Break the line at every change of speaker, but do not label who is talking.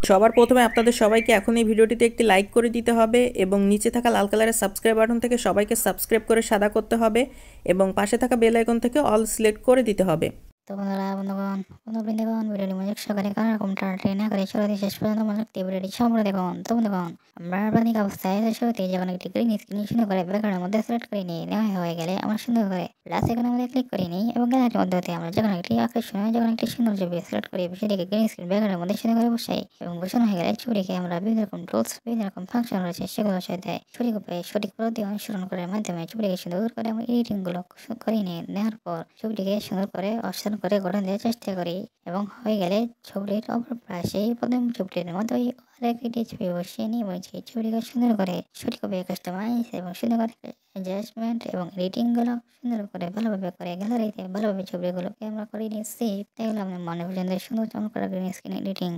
সবার প্রথমে আপনাদের সবাইকে এখন এই ভিডিওটিতে একটি লাইক করে দিতে হবে এবং নিচে থাকা লাল কালারের সাবস্ক্রাইব বাটন থেকে সবাইকে সাবস্ক্রাইব করে সাদা করতে হবে এবং পাশে থাকা বেল আইকন থেকে অল সিলেক্ট করে দিতে হবে।
তো বন্ধুগণ ভিডিওটি মনোযোগ সহকারে কোনো রকম টানাটানি না করে শুরুতে শেষ পর্যন্ত মনোযোগ দিয়ে ভিডিওটি সম্পূর্ণ দেখুন। তো বন্ধুগণ আমরা প্রাথমিক অবস্থায় শুরুতে যখন একটি গ্রিন স্ক্রিন সুন্দর করে ব্যাকগ্রাউন্ডের মধ্যে সিলেক্ট করে নিয়ে নেওয়া হয়ে গেলে আমরা সুন্দর করে প্লাস আইকনের মধ্যে ক্লিক করে নিই এবং গ্যালারির মধ্যে হতে আমরা যখন একটি আকর্ষণীয় যখন একটি সুন্দর ছবি সিলেক্ট করি সেটিকে গ্রিন স্ক্রিন ব্যাকগ্রাউন্ডের মধ্যে সুন্দর করে বসাই এবং বসানো হয়ে গেলে ছবিটিকে আমরা বিভিন্ন রকম টুলস বিভিন্ন রকম ফাংশন রয়েছে সেগুলোর সাথে সঠিক পদ্ধতি অনুসরণ করার মাধ্যমে ছবিটিকে সুন্দর করে আমরা এডিটিং গুলো করে নেওয়ার পর ছবিটিকে সুন্দর করে অপশন করে গঠন দেওয়ার চেষ্টা করি এবং হয়ে গেলে ছবিটির অপর পাশে প্রথম ছবিটির মতোই আরেকটি ছবি বসিয়ে নিয়ে সেই ছবিটিকে সুন্দর করে সঠিকভাবে কাস্টমাইজ এবং সুন্দর করে অ্যাডজাস্টমেন্ট এবং এডিটিং গুলো সুন্দর করে ভালোভাবে করে গ্যালারিতে ভালোভাবে ছবিগুলোকে আমরা করে নিচ্ছি। তাই হলো আমাদের মনে পর্যন্ত সুন্দর চমৎকার গ্রিন স্ক্রিন এডিটিং।